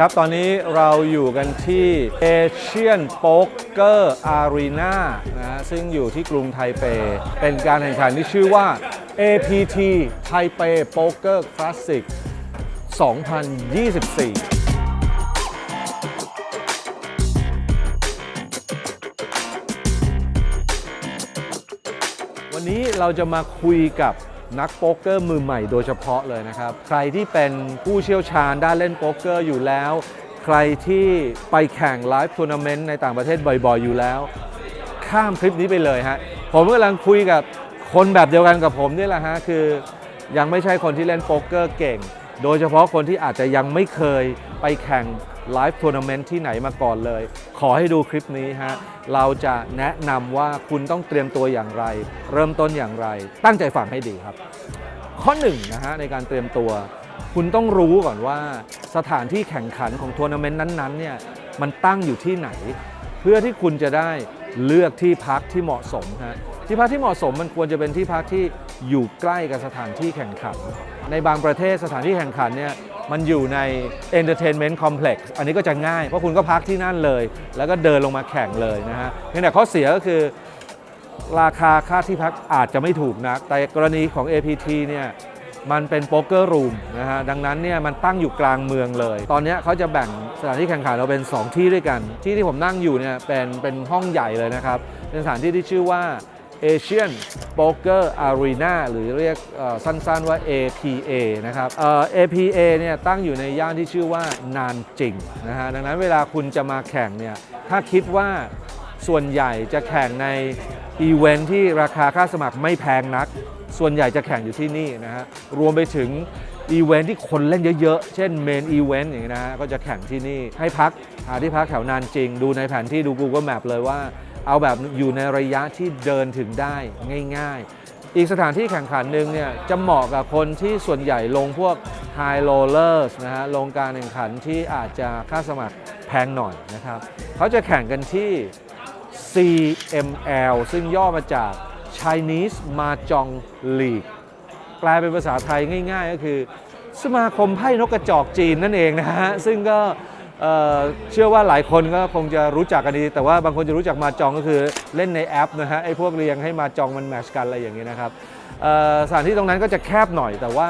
ครับตอนนี้เราอยู่กันที่ Asian Poker Arena นะซึ่งอยู่ที่กรุงไทเปเป็นการแข่งขันที่ชื่อว่า APT Taipei Poker Classic 2024วันนี้เราจะมาคุยกับนักโป๊กเกอร์มือใหม่โดยเฉพาะเลยนะครับใครที่เป็นผู้เชี่ยวชาญด้านเล่นโป๊กเกอร์อยู่แล้วใครที่ไปแข่งไลฟ์ทัวร์นาเมนต์ในต่างประเทศบ่อยๆอยู่แล้วข้ามคลิปนี้ไปเลยฮะผมกำลังคุยกับคนแบบเดียวกันกับผมนี่แหละฮะคือยังไม่ใช่คนที่เล่นโป๊กเกอร์เก่งโดยเฉพาะคนที่อาจจะยังไม่เคยไปแข่งไลฟ์ทัวร์นาเมนต์ที่ไหนมาก่อนเลยขอให้ดูคลิปนี้ฮะเราจะแนะนำว่าคุณต้องเตรียมตัวอย่างไรเริ่มต้นอย่างไรตั้งใจฟังให้ดีครับข้อ1นะฮะในการเตรียมตัวคุณต้องรู้ก่อนว่าสถานที่แข่งขันของทัวร์นาเมนต์นั้นๆเนี่ยมันตั้งอยู่ที่ไหนเพื่อที่คุณจะได้เลือกที่พักที่เหมาะสมฮะที่พักที่เหมาะสมมันควรจะเป็นที่พักที่อยู่ใกล้กับสถานที่แข่งขันในบางประเทศสถานที่แข่งขันเนี่ยมันอยู่ใน Entertainment Complex อันนี้ก็จะง่ายเพราะคุณก็พักที่นั่นเลยแล้วก็เดินลงมาแข่งเลยนะฮะเพียงแต่ข้อเสียก็คือราคาค่าที่พักอาจจะไม่ถูกนักแต่กรณีของ APT เนี่ยมันเป็นโป๊กเกอร์รูมนะฮะดังนั้นเนี่ยมันตั้งอยู่กลางเมืองเลยตอนนี้เขาจะแบ่งสถานที่แข่งขันเราเป็น2ที่ด้วยกันที่ผมนั่งอยู่เนี่ยเป็นห้องใหญ่เลยนะครับเป็นสถานที่ที่ชื่อว่า Asian Poker Arena หรือเรียกสั้นๆว่า APA นะครับ APA เนี่ยตั้งอยู่ในย่านที่ชื่อว่านานจิงนะฮะดังนั้นเวลาคุณจะมาแข่งเนี่ยถ้าคิดว่าส่วนใหญ่จะแข่งในอีเวนท์ที่ราคาค่าสมัครไม่แพงนักส่วนใหญ่จะแข่งอยู่ที่นี่นะฮะรวมไปถึงอีเวนท์ที่คนเล่นเยอะๆเช่นเมนอีเวนต์อย่างนี้นะฮะก็จะแข่งที่นี่ให้พักหาที่พักแถวนานจริงดูในแผนที่ดู Google Map เลยว่าเอาแบบอยู่ในระยะที่เดินถึงได้ง่ายๆอีกสถานที่แข่งขันหนึ่งเนี่ยจะเหมาะกับคนที่ส่วนใหญ่ลงพวก High Rollers นะฮะลงการแข่งขันที่อาจจะค่าสมัครแพงหน่อยนะครับเขาจะแข่งกันที่ CML ซึ่งย่อมาจาก Chinese Mahjong League แปลเป็นภาษาไทยง่ายๆก็คือสมาคมไพ่นกกระจอกจีนนั่นเองนะฮะซึ่งก็เชื่อว่าหลายคนก็คงจะรู้จักกันดีแต่ว่าบางคนจะรู้จักมาจองก็คือเล่นในแอปนะฮะไอ้พวกเรียงให้มาจองมันแมทช์กันอะไรอย่างนี้นะครับสถานที่ตรงนั้นก็จะแคบหน่อยแต่ว่า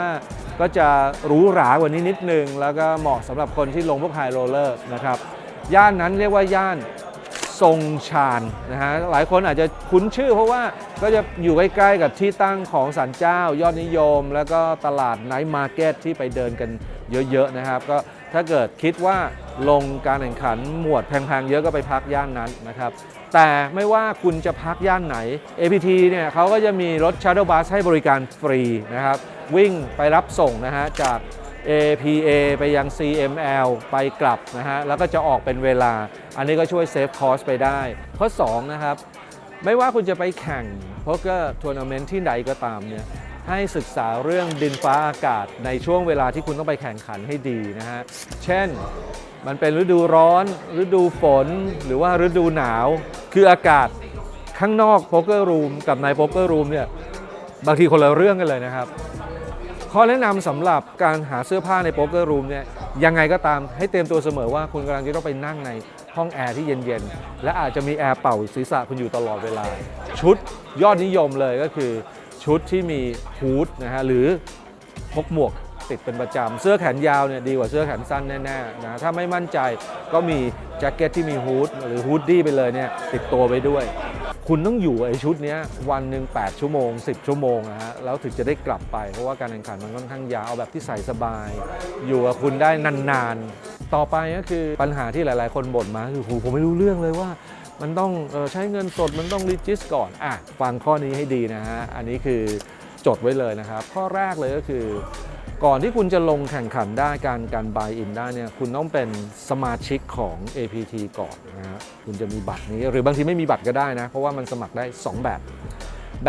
ก็จะหรูหรากว่านี้นิดนึงแล้วก็เหมาะสำหรับคนที่ลงพวกไฮโรลเลอร์นะครับย่านนั้นเรียกว่าย่านซงชานนะฮะหลายคนอาจจะคุ้นชื่อเพราะว่าก็จะอยู่ใกล้ๆกับที่ตั้งของศาลเจ้ายอดนิยมแล้วก็ตลาดไนท์มาร์เก็ตที่ไปเดินกันเยอะๆนะครับก็ถ้าเกิดคิดว่าลงการแข่งขันหมวดแพงๆเยอะก็ไปพักย่านนั้นนะครับแต่ไม่ว่าคุณจะพักย่านไหน APT เนี่ยเขาก็จะมีรถ Shuttle Bus ให้บริการฟรีนะครับวิ่งไปรับส่งนะฮะจาก APA ไปยัง CML ไปกลับนะฮะแล้วก็จะออกเป็นเวลาอันนี้ก็ช่วยเซฟคอสไปได้ข้อ2นะครับไม่ว่าคุณจะไปแข่งโป๊กเกอร์ทัวร์นาเมนต์ที่ไหนก็ตามเนี่ยให้ศึกษาเรื่องดินฟ้าอากาศในช่วงเวลาที่คุณต้องไปแข่งขันให้ดีนะฮะเช่นมันเป็นฤดูร้อนฤดูฝนหรือว่าฤดูหนาวคืออากาศข้างนอกโป๊กเกอร์รูมกับในโป๊กเกอร์รูมเนี่ยบางทีคนละเรื่องกันเลยนะครับข้อแนะนำสำหรับการหาเสื้อผ้าในโป๊กเกอร์รูมเนี่ยยังไงก็ตามให้เตรียมตัวเสมอว่าคุณกำลังจะต้องไปนั่งในห้องแอร์ที่เย็นๆและอาจจะมีแอร์เป่าศีรษะคุณอยู่ตลอดเวลาชุดยอดนิยมเลยก็คือชุดที่มีฮูดนะฮะหรือพกหมวกติดเป็นประจำเสื้อแขนยาวเนี่ยดีกว่าเสื้อแขนสั้นแน่ๆนะถ้าไม่มั่นใจก็มีแจ็คเก็ตที่มีฮูดหรือฮูดดี้ไปเลยเนี่ยติดตัวไปด้วยคุณต้องอยู่ไอ้ชุดนี้วันหนึ่ง8ชั่วโมง10ชั่วโมงนะฮะแล้วถึงจะได้กลับไปเพราะว่าการแข่งขันมันค่อนข้างยาวเอาแบบที่ใส่สบายอยู่กับคุณได้นานๆต่อไปก็คือปัญหาที่หลายๆคนบ่นมาคือผมไม่รู้เรื่องเลยว่ามันต้องใช้เงินสดมันต้องรีจิสก่อนฟังข้อนี้ให้ดีนะฮะอันนี้คือจดไว้เลยนะครับข้อแรกเลยก็คือก่อนที่คุณจะลงแข่งขันได้การ buy in ได้เนี่ยคุณต้องเป็นสมาชิกของ APT ก่อนนะฮะคุณจะมีบัตรนี้หรือบางทีไม่มีบัตรก็ได้นะเพราะว่ามันสมัครได้2แบ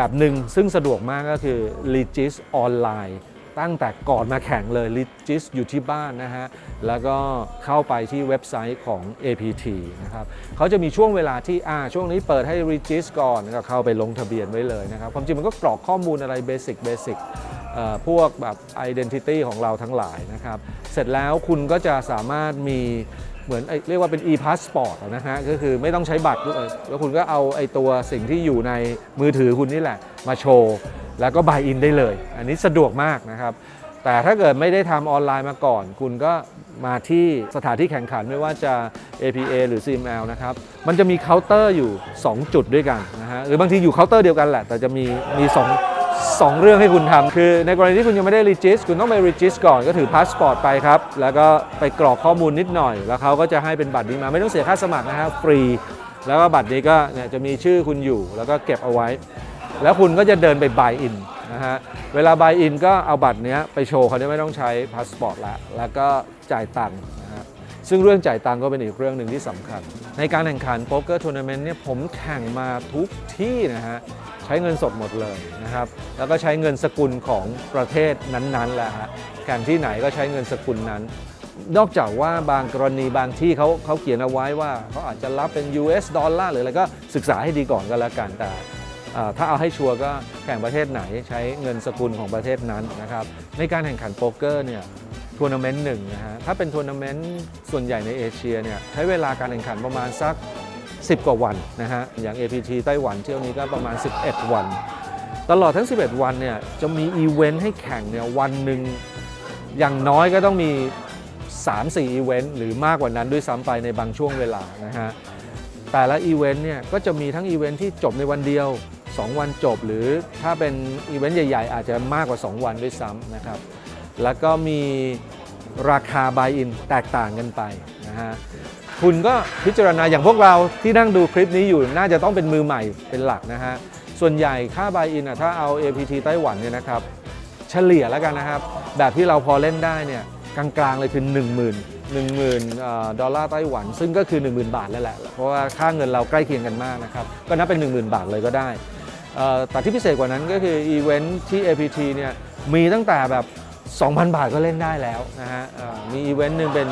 บหนึ่งซึ่งสะดวกมากก็คือ Regis ออนไลน์ตั้งแต่ก่อนมาแข่งเลย Regis อยู่ที่บ้านนะฮะแล้วก็เข้าไปที่เว็บไซต์ของ APT นะครับเขาจะมีช่วงเวลาที่ช่วงนี้เปิดให้ Regis ก่อนก็เข้าไปลงทะเบียนไว้เลยนะครับความจริงมันก็กรอกข้อมูลอะไรเบสิก พวกแบบ identity ของเราทั้งหลายนะครับเสร็จแล้วคุณก็จะสามารถมีเหมือนเรียกว่าเป็น e-passport นะฮะก็คือไม่ต้องใช้บัตรแล้วคุณก็เอาตัวสิ่งที่อยู่ในมือถือคุณนี่แหละมาโชว์แล้วก็ buy in ได้เลยอันนี้สะดวกมากนะครับแต่ถ้าเกิดไม่ได้ทำออนไลน์มาก่อนคุณก็มาที่สถานที่แข่งขันไม่ว่าจะ APA หรือ CML นะครับมันจะมีเคาน์เตอร์อยู่2จุดด้วยกันนะฮะหรือบางทีอยู่เคาน์เตอร์เดียวกันแหละแต่จะมี2เรื่องให้คุณทำคือในกรณีที่คุณยังไม่ได้รีจิสคุณต้องไปรีจิสก่อนก็ถือพาสปอร์ตไปครับแล้วก็ไปกรอกข้อมูลนิดหน่อยแล้วเขาก็จะให้เป็นบัตรนี้มาไม่ต้องเสียค่าสมัครนะฮะฟรีแล้วก็บัตรนี้ก็เนี่ยจะมีชื่อคุณอยู่แล้วก็เก็บเอาไว้แล้วคุณก็จะเดินไป buy in นะฮะเวลา buy in ก็เอาบัตรนี้ไปโชว์เขาไม่ต้องใช้พาสปอร์ตแล้วก็จ่ายตังค์นะฮะซึ่งเรื่องจ่ายตังค์ก็เป็นอีกเรื่องหนึ่งที่สำคัญในการแข่งขันโป๊กเกอร์ทัวร์นาเมนต์เนี่ยผมแข่งมาทุกที่นะฮะใช้เงินสดหมดเลยนะครับแล้วก็ใช้เงินสกุลของประเทศนั้นๆแหละฮะแข่งที่ไหนก็ใช้เงินสกุลนั้นนอกจากว่าบางกรณีบางที่เขาเขียนเอาไว้ว่าเขาอาจจะรับเป็น US ดอลลาร์หรืออะไรก็ศึกษาให้ดีก่อนก็แล้วกันแต่ถ้าเอาให้ชัวร์ก็แข่งประเทศไหนใช้เงินสกุลของประเทศนั้นนะครับในการแข่งขันโป๊กเกอร์เนี่ยทัวร์นาเมนต์หนึ่งนะฮะถ้าเป็นทัวร์นาเมนต์ส่วนใหญ่ในเอเชียเนี่ยใช้เวลาการแข่งขันประมาณสัก10 กว่าวันนะฮะอย่าง APT ไต้หวันเที่ยวนี้ก็ประมาณ11 วันตลอดทั้ง11 วันเนี่ยจะมีอีเวนต์ให้แข่งเนี่ยวันหนึ่งอย่างน้อยก็ต้องมี 3-4 อีเวนต์หรือมากกว่านั้นด้วยซ้ำไปในบางช่วงเวลานะฮะแต่ละอีเวนต์เนี่ยก็จะมีทั้งอีเวนต์ที่จบในวันเดียว2 วันจบหรือถ้าเป็นอีเวนต์ใหญ่ๆอาจจะมากกว่า2 วันด้วยซ้ำนะครับแล้วก็มีราคา buy in แตกต่างกันไปนะฮะคุณก็พิจารณาอย่างพวกเราที่นั่งดูคลิปนี้อยู่น่าจะต้องเป็นมือใหม่เป็นหลักนะฮะส่วนใหญ่ค่า buy in ถ้าเอา APT ไต้หวันเนี่ยนะครับเฉลี่ยแล้วกันนะครับแบบที่เราพอเล่นได้เนี่ยกลางๆเลยคือ10,000 ดอลลาร์ไต้หวันซึ่งก็คือ 10,000 บาทแล้วแหละเพราะว่าค่าเงินเราใกล้เคียงกันมากนะครับก็นับเป็น 10,000 บาทเลยก็ได้แต่ที่พิเศษกว่านั้นก็คืออีเวนท์ที่ APT เนี่ยมีตั้งแต่แบบ 2,000 บาทก็เล่นได้แล้วนะฮะมีอีเวนต์หนึ่งเป็น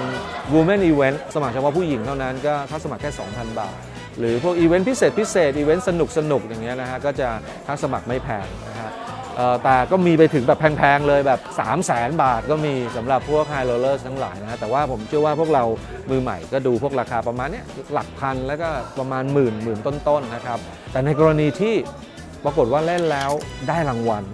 Women Event สมัครเฉพาะผู้หญิงเท่านั้นก็ถ้าสมัครแค่ 2,000 บาทหรือพวกอีเวนต์พิเศษอีเวนต์สนุกอย่างเงี้ยนะฮะก็จะค่าสมัครไม่แพงนะฮะแต่ก็มีไปถึงแบบแพงๆเลยแบบ 300,000 บาทก็มีสำหรับพวก High Rollers ทั้งหลายนะฮะแต่ว่าผมเชื่อว่าพวกเรามือใหม่ก็ดูพวกราคาประมาณนี้หลักพันแล้วก็ประมาณหมื่นต้นๆนะครับแต่ในกรณีที่ปรากฏว่าเล่นแล้วได้รางวัล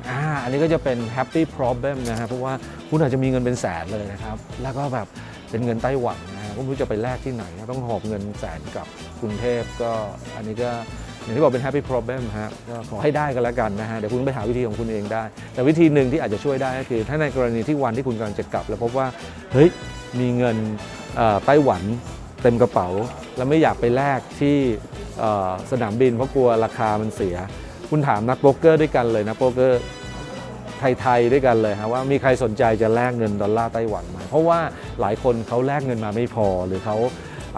อันนี้ก็จะเป็น happy problem นะฮะเพราะว่าคุณอาจจะมีเงินเป็นแสนเลยนะครับแล้วก็แบบเป็นเงินไต้หวันนะฮะก็ไม่รู้จะไปแลกที่ไหนต้องหอบเงินแสนกลับกรุงเทพก็อันนี้ก็อย่างที่บอกเป็น happy problem ฮะก็ขอให้ได้กันแล้วกันนะฮะเดี๋ยวคุณไปหาวิธีของคุณเองได้แต่วิธีหนึ่งที่อาจจะช่วยได้ก็คือถ้าในกรณีที่วันที่คุณกำลังจะกลับแล้วพบว่าเฮ้ยมีเงินไต้หวันเต็มกระเป๋าแล้วไม่อยากไปแลกที่สนามบินเพราะกลัวราคามันเสียคุณถามนักโป๊กเกอร์ด้วยกันเลยนะโป๊กเกอร์ไทยด้วยกันเลยฮะว่ามีใครสนใจจะแลกเงินดอลลาร์ไต้หวันไหมเพราะว่าหลายคนเขาแลกเงินมาไม่พอหรือเขา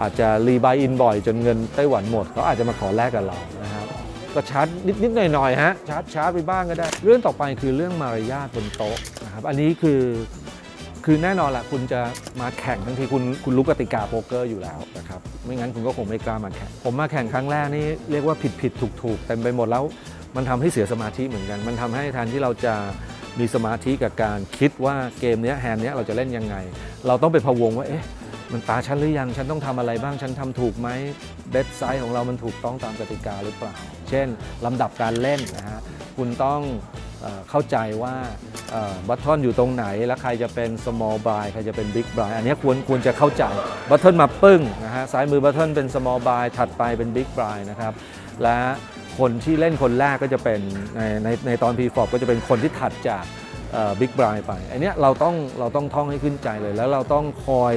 อาจจะรีบายอินบ่อยจนเงินไต้หวันหมดเขาอาจจะมาขอแลกกับเรานะครับก็ชาร์จนิดหน่อยฮะชาร์จไปบ้างก็ได้เรื่องต่อไปคือเรื่องมารยาทบนโต๊ะนะครับอันนี้คือแน่นอนแหละคุณจะมาแข่งทั้งทีคุณรู้กติกาโป๊กเกอร์อยู่แล้วนะครับไม่งั้นคุณก็คงไม่กล้ามาแข่งผมมาแข่งครั้งแรกนี่เรียกว่าผิดถูกเต็มไปหมดแล้วมันทำให้เสียสมาธิเหมือนกันมันทำให้แทนที่เราจะมีสมาธิกับการคิดว่าเกมนี้แฮนด์นี้เราจะเล่นยังไงเราต้องไปพะวงว่าเอ๊ะมันตาฉันหรือยังฉันต้องทำอะไรบ้างฉันทำถูกไหมเบสไซส์ของเรามันถูกต้องตามกติกาหรือเปล่าเช่นลำดับการเล่นนะฮะคุณต้องเข้าใจว่าบัตทอนอยู่ตรงไหนแล้วใครจะเป็น small buy ใครจะเป็น big buy อันนี้ควรจะเข้าใจบัตทอนมาปึ้งนะฮะซ้ายมือบัตทอนเป็น small buy ถัดไปเป็น big buy นะครับและคนที่เล่นคนแรกก็จะเป็นในตอน P-FLOP ก็จะเป็นคนที่ถัดจากบิ๊กไบรท์ไปอันนี้เราต้องท่องให้ขึ้นใจเลยแล้วเราต้องคอย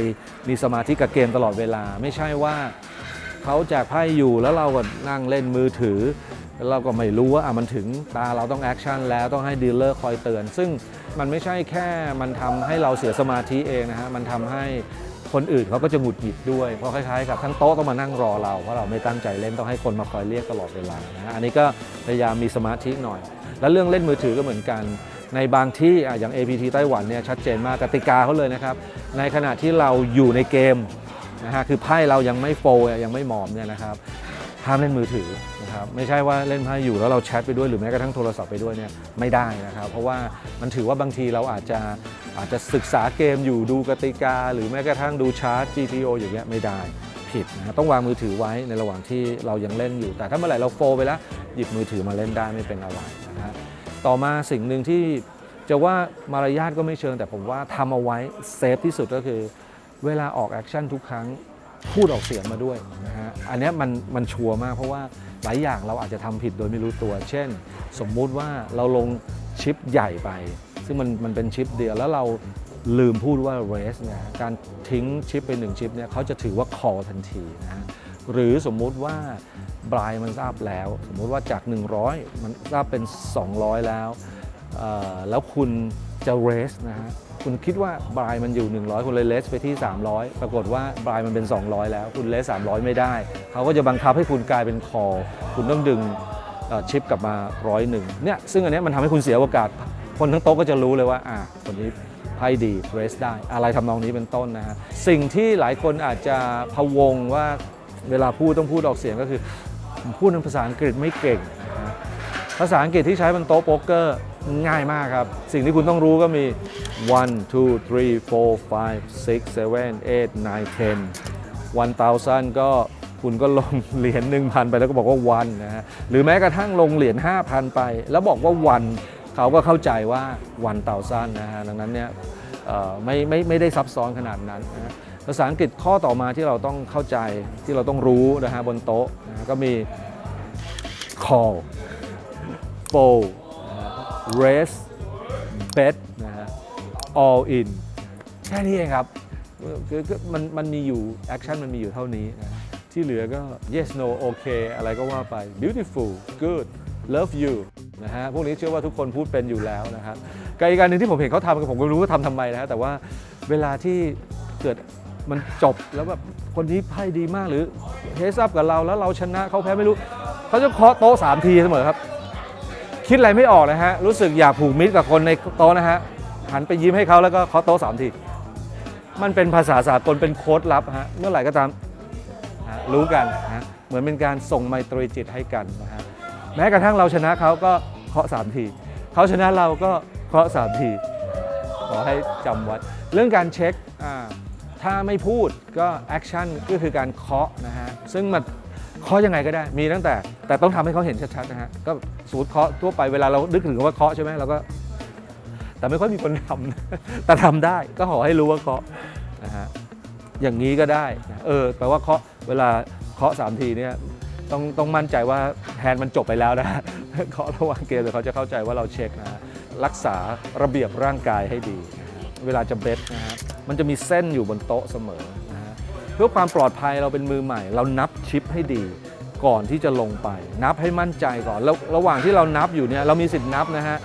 มีสมาธิกับเกมตลอดเวลาไม่ใช่ว่าเขาแจกไพ่อยู่แล้วเราก็นั่งเล่นมือถือแล้วเราก็ไม่รู้ว่ามันถึงตาเราต้องแอคชั่นแล้วต้องให้ดีลเลอร์คอยเตือนซึ่งมันไม่ใช่แค่มันทำให้เราเสียสมาธิเองนะฮะมันทำให้คนอื่นเขาก็จะหงุดหงิดด้วยเพราะคล้ายๆกับทั้งโต๊ะต้องมานั่งรอเราเพราะเราไม่ตั้งใจเล่นต้องให้คนมาคอยเรียกตลอดเวลานะฮะอันนี้ก็พยายามมีสมาธิหน่อยแล้วเรื่องเล่นมือถือก็เหมือนกันในบางที่อย่าง APT ไต้หวันเนี่ยชัดเจนมากกติกาเขาเลยนะครับในขณะที่เราอยู่ในเกมนะฮะคือไพ่เรายังไม่โฟยังไม่หมอบเนี่ยนะครับ ห้ามเล่นมือถือนะครับไม่ใช่ว่าเล่นไพ่อยู่แล้วเราแชทไปด้วยหรือแม้กระทั่งโทรศัพท์ไปด้วยเนี่ยไม่ได้นะครับเพราะว่ามันถือว่าบางทีเราอาจจะศึกษาเกมอยู่ดูกติกาหรือแม้กระทั่งดูชาร์ต GTO อย่างเงี้ยไม่ได้ผิดนะต้องวางมือถือไว้ในระหว่างที่เรายังเล่นอยู่แต่ถ้าเมื่อไหร่เราโฟไปแล้วหยิบมือถือมาเล่นได้ไม่เป็นอะไรนะฮะต่อมาสิ่งหนึ่งที่จะว่ามารยาทก็ไม่เชิงแต่ผมว่าทำเอาไว้เซฟที่สุดก็คือเวลาออกแอคชั่นทุกครั้งพูดออกเสียงมาด้วยนะฮะอันนี้มันชัวร์มากเพราะว่าหลายอย่างเราอาจจะทำผิดโดยไม่รู้ตัว เช่นสมมุติว่าเราลงชิปใหญ่ไปซึ่งมันเป็นชิปเดียวแล้วเราลืมพูดว่า raise เนี่ยการทิ้งชิปไป1ชิปเนี่ยเขาจะถือว่า call ทันทีนะฮะหรือสมมุติว่าบรายมันทราบแล้วสมมุติว่าจาก100มันทราบเป็น200แล้วคุณจะ raise นะฮะคุณคิดว่าบรายมันอยู่100คุณเลยเลสไปที่300ปรากฏว่าบรายมันเป็น200แล้วคุณเลส300ไม่ได้เขาก็จะบังคับให้คุณกลายเป็น call คุณต้องดึงชิปกลับมา101เนี่ยซึ่งอันนี้มันทำให้คุณเสียโอกาสคนทั้งโต๊ะก็จะรู้เลยว่าคนนี้ไพ่ดีเรสได้อะไรทำนองนี้เป็นต้นนะฮะสิ่งที่หลายคนอาจจะพะวงว่าเวลาพูดต้องพูดออกเสียงก็คือพูดในภาษาอังกฤษไม่เก่งนะภาษาอังกฤษที่ใช้บนโต๊ะโป๊กเกอร์ง่ายมากครับสิ่งที่คุณต้องรู้ก็มี 1 2 3 4 5 6 7 8 9 10 1,000 ก็คุณก็ลงเหรียญ 1,000 ไปแล้วก็บอกว่าวันนะฮะหรือแม้กระทั่งลงเหรียญ 5,000 ไปแล้วบอกว่าวันเขาก็เข้าใจว่า1,000นะฮะดังนั้นเนี่ยไม่ได้ซับซ้อนขนาดนั้นนะฮะภาษาอังกฤษข้อต่อมาที่เราต้องเข้าใจที่เราต้องรู้นะฮะบนโต๊ะนะก็มี call fold raise bet นะฮะ all in แค่นี้เองครับคือมันมีอยู่แอคชั่นมันมีอยู่เท่านี้นะที่เหลือก็ yes no okay อะไรก็ว่าไป beautiful good love you นะฮะพวกนี้เชื่อว่าทุกคนพูดเป็นอยู่แล้วนะครับกับอีกการหนึ่งที่ผมเห็นเขาทำผมก็รู้ว่าทำไมนะฮะแต่ว่าเวลาที่เกิดมันจบแล้วแบบคนนี้ไพ่ดีมากหรือเทสอัพกับเราแล้วเราชนะเขาแพ้ไม่รู้เขาจะเคาะโต๊ะ3 ทีเสมอครับคิดอะไรไม่ออกนะฮะรู้สึกอยากผูกมิตรกับคนในโต๊ะนะฮะหันไปยิ้มให้เขาแล้วก็เคาะโต๊ะ3 ทีมันเป็นภาษาสากลเป็นโค้ดลับฮะเมื่อไหร่ก็ตามรู้กันนะเหมือนเป็นการส่งไมตรีจิตให้กันนะฮะแม้กระทั่งเราชนะเขาก็เคาะ3 ทีเขาชนะเราก็เคาะ3 ทีขอให้จำไว้เรื่องการเช็คถ้าไม่พูดก็แอคชั่นก็คือการเคาะนะฮะซึ่งมันเคาะยังไงก็ได้มีตั้งแต่ต้องทำให้เขาเห็นชัดๆนะฮะก็สูตรเคาะทั่วไปเวลาเรานึกถึงคำว่าเคาะใช่ไหมเราก็แต่ไม่ค่อยมีคนทำแต่ทำได้ก็ขอให้รู้ว่าเคาะนะฮะอย่างนี้ก็ได้แปลว่าเคาะเวลาเคาะ3 ทีเนี่ยต้องมั่นใจว่าแทนมันจบไปแล้วนะเคาะระหว่างเกมเดี๋ยวเขาจะเข้าใจว่าเราเช็คนะฮะรักษาระเบียบร่างกายให้ดีเวลาจะเบสนะฮะมันจะมีเส้นอยู่บนโต๊ะเสมอนะฮะเพื่อความปลอดภัยเราเป็นมือใหม่เรานับชิปให้ดีก่อนที่จะลงไปนับให้มั่นใจก่อนแล้วระหว่างที่เรานับอยู่เนี่ยเรามีสิทธิ์นับนะฮะ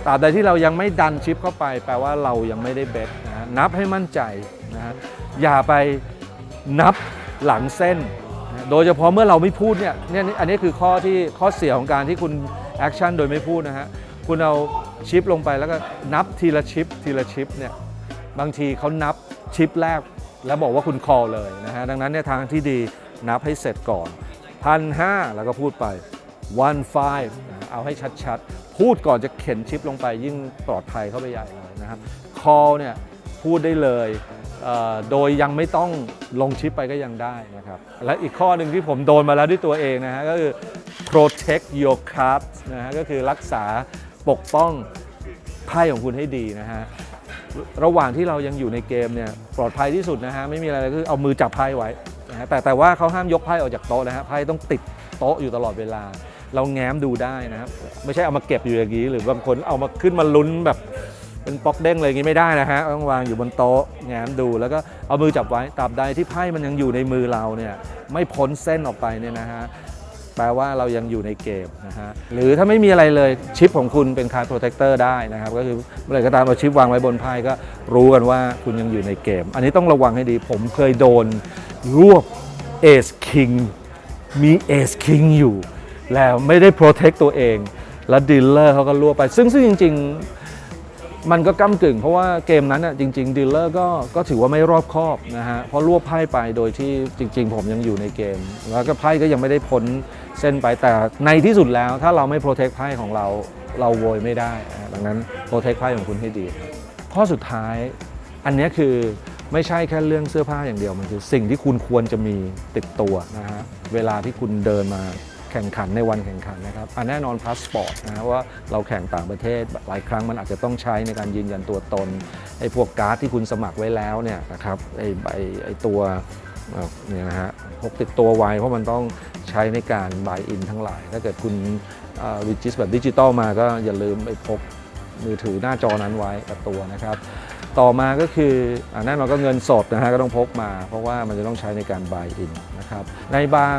ตราบใดที่เรายังไม่ดันชิปเข้าไปแปลว่าเรายังไม่ได้เบสนะฮะนับให้มั่นใจนะฮะอย่าไปนับหลังเส้นโดยเฉพาะเมื่อเราไม่พูดเนี่ยอันนี้คือข้อเสียของการที่คุณแอคชั่นโดยไม่พูดนะฮะคุณเอาชิปลงไปแล้วก็นับทีละชิปเนี่ยบางทีเขานับชิปแรกแล้วบอกว่าคุณ call เลยนะฮะดังนั้นเนี่ยทางที่ดีนับให้เสร็จก่อน 1,500 แล้วก็พูดไป 1,500 เอาให้ชัดๆพูดก่อนจะเข็นชิปลงไปยิ่งปลอดภัยเข้าไปใหญ่เลยนะครับ call เนี่ยพูดได้เลยโดยยังไม่ต้องลงชิปไปก็ยังได้นะครับและอีกข้อหนึ่งที่ผมโดนมาแล้วด้วยตัวเองนะฮะก็คือ protect your cards นะฮะก็คือรักษาปกป้องไพ่ของคุณให้ดีนะฮะระหว่างที่เรายังอยู่ในเกมเนี่ยปลอดภัยที่สุดนะฮะไม่มีอะไรเลยคือเอามือจับไพ่ไว้นะฮะแต่ว่าเขาห้ามยกไพ่ออกจากโต๊ะนะฮะไพ่ต้องติดโต๊ะอยู่ตลอดเวลาเราแง้มดูได้นะครับไม่ใช่เอามาเก็บอยู่อย่างนี้หรือบางคนเอามาขึ้นมาลุ้นแบบเป็นป๊อกเด้งเลยอย่างนี้ไม่ได้นะฮะต้องวางอยู่บนโต๊ะแง้มดูแล้วก็เอามือจับไว้ตราบใดที่ไพ่มันยังอยู่ในมือเราเนี่ยไม่พ้นเส้นออกไปเนี่ยนะฮะแปลว่าเรายังอยู่ในเกมนะฮะหรือถ้าไม่มีอะไรเลยชิปของคุณเป็นคาร์ดโปรเทคเตอร์ได้นะครับก็คือเมื่อไหร่ก็ตามเอาชิปวางไว้บนไพ่ก็รู้กันว่าคุณยังอยู่ในเกมอันนี้ต้องระวังให้ดีผมเคยโดนรวบเอซคิงมีเอซคิงอยู่แล้วไม่ได้โปรเทคตัวเองแล้วดีลเลอร์เขาก็รวบไปซึ่งจริงๆ มันก็ก้ำกึ่งเพราะว่าเกมนั้นจริงๆดีลเลอร์ก็ถือว่าไม่รอบคอบนะฮะเพราะรวบไพ่ไปโดยที่จริงๆผมยังอยู่ในเกมแล้วก็ไพ่ก็ยังไม่ได้พ้นเส้นไปแต่ในที่สุดแล้วถ้าเราไม่โปรเทคไพ่ของเราโวยไม่ได้ดังนั้นโปรเทคไพ่ของคุณให้ดีข้อสุดท้ายอันนี้คือไม่ใช่แค่เรื่องเสื้อผ้าอย่างเดียวมันคือสิ่งที่คุณควรจะมีติดตัวนะฮะเวลาที่คุณเดินมาแข่งขันในวันแข่งขันนะครับแน่นอนพาสปอร์ตนะว่าเราแข่งต่างประเทศหลายครั้งมันอาจจะต้องใช้ในการยืนยันตัวตนไอ้พวกการ์ดที่คุณสมัครไว้แล้วเนี่ยนะครับไอ้ตัวเนี่ยนะฮะพกติดตัวไว้เพราะมันต้องใช้ในการบายอินทั้งหลายถ้าเกิดคุณรีจิสแบบดิจิตอลมาก็อย่าลืมไปพกมือถือหน้าจอนั้นไว้กับตัวนะครับต่อมาก็คือแน่นอนก็เงินสดนะฮะก็ต้องพกมาเพราะว่ามันจะต้องใช้ในการบายอินนะครับในบาง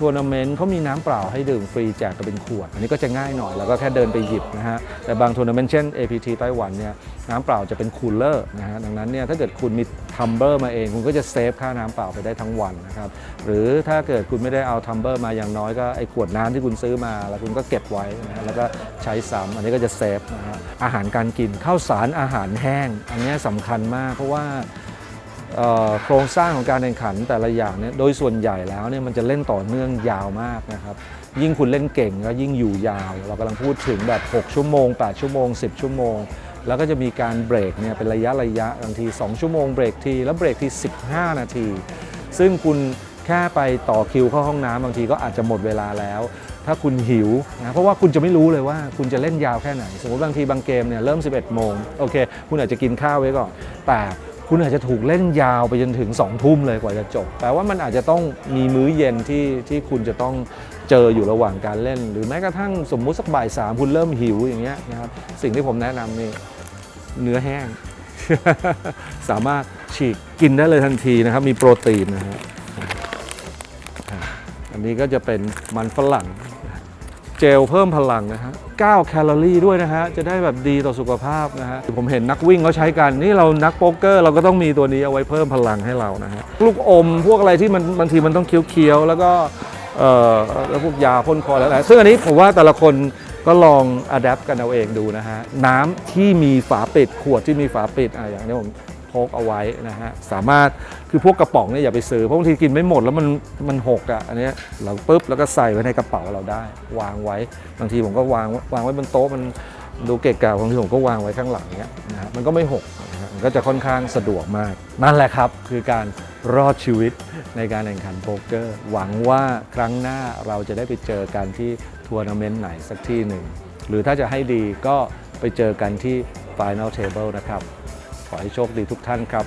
ทัวร์นาเมนต์เขามีน้ำเปล่าให้ดื่มฟรีแจกกันเป็นขวดอันนี้ก็จะง่ายหน่อยแล้วก็แค่เดินไปหยิบนะฮะแต่บางทัวร์นาเมนต์เช่น APT ไต้หวันเนี่ยน้ำเปล่าจะเป็นคูลเลอร์นะฮะดังนั้นเนี่ยถ้าเกิดคุณมีทัมเบอร์มาเองคุณก็จะเซฟค่าน้ำเปล่าไปได้ทั้งวันนะครับหรือถ้าเกิดคุณไม่ได้เอาทัมเบอร์มาอย่างน้อยก็ไอ้ขวดน้ำที่คุณซื้อมาแล้วคุณก็เก็บไว้นะฮะแล้วก็ใช้ซ้ำอันนี้ก็จะเซฟนะฮะอาหารการกินข้าวสารอาหารแห้งอันนี้สำคัญมากเพราะว่าโครงสร้างของการแข่งขันแต่ละอย่างเนี่ยโดยส่วนใหญ่แล้วเนี่ยมันจะเล่นต่อเนื่องยาวมากนะครับยิ่งคุณเล่นเก่งก็ยิ่งอยู่ยาวเรากำลังพูดถึงแบบ6ชั่วโมง8ชั่วโมง10ชั่วโมงแล้วก็จะมีการเบรกเนี่ยเป็นระยะบางที2ชั่วโมงเบรกทีแล้วเบรกที15นาทีซึ่งคุณแค่ไปต่อคิวเข้าห้องน้ำบางทีก็อาจจะหมดเวลาแล้วถ้าคุณหิวนะเพราะว่าคุณจะไม่รู้เลยว่าคุณจะเล่นยาวแค่ไหนสมมติบางทีบางเกมเนี่ยเริ่ม11โมงโอเคคุณอาจจะกินข้าวไว้ก่อนแต่คุณอาจจะถูกเล่นยาวไปจนถึง2ทุ่มเลยกว่าจะจบแปลว่ามันอาจจะต้องมีมื้อเย็นที่คุณจะต้องเจออยู่ระหว่างการเล่นหรือแม้กระทั่งสมมุติสักบ่าย3คุณเริ่มหิวอย่างเงี้ยนะครับสิ่งที่ผมแนะนำนี่เนื้อแห้ง สามารถฉีกกินได้เลยทันทีนะครับมีโปรตีนนะฮะอันนี้ก็จะเป็นมันฝรั่งเจลเพิ่มพลังนะฮะ9แคลอรี่ด้วยนะฮะจะได้แบบดีต่อสุขภาพนะฮะผมเห็นนักวิ่งเขาใช้กันนี่เรานักโป๊กเกอร์เราก็ต้องมีตัวนี้เอาไว้เพิ่มพลังให้เรานะฮะลูกอมพวกอะไรที่มันบางทีมันต้องเคี้ยวๆแล้วก็แล้วพวกยาพ่นคอแล้วซึ่งอันนี้ผมว่าแต่ละคนก็ลองอัดแอปกันเอาเองดูนะฮะน้ำที่มีฝาปิดขวดที่มีฝาปิดอย่างนี้ผมพกเอาไว้นะฮะสามารถคือพวกกระป๋องเนี่ยอย่าไปซื้อเพราะบางทีกินไม่หมดแล้วมันหกอันนี้เราปุ๊บแล้วก็ใส่ไว้ในกระเป๋าเราได้วางไว้บางทีผมก็วางไว้บนโต๊ะมันดูเกะกะบางทีผมก็วางไว้ข้างหลังเนี้ยนะฮะมันก็ไม่หกนะฮะมันก็จะค่อนข้างสะดวกมากนั่นแหละครับคือการรอดชีวิตในการแข่งขันโป๊กเกอร์หวังว่าครั้งหน้าเราจะได้ไปเจอกันที่ทัวร์นาเมนต์ไหนสักที่หนึ่งหรือถ้าจะให้ดีก็ไปเจอกันที่ Final Table นะครับขอให้โชคดีทุกท่านครับ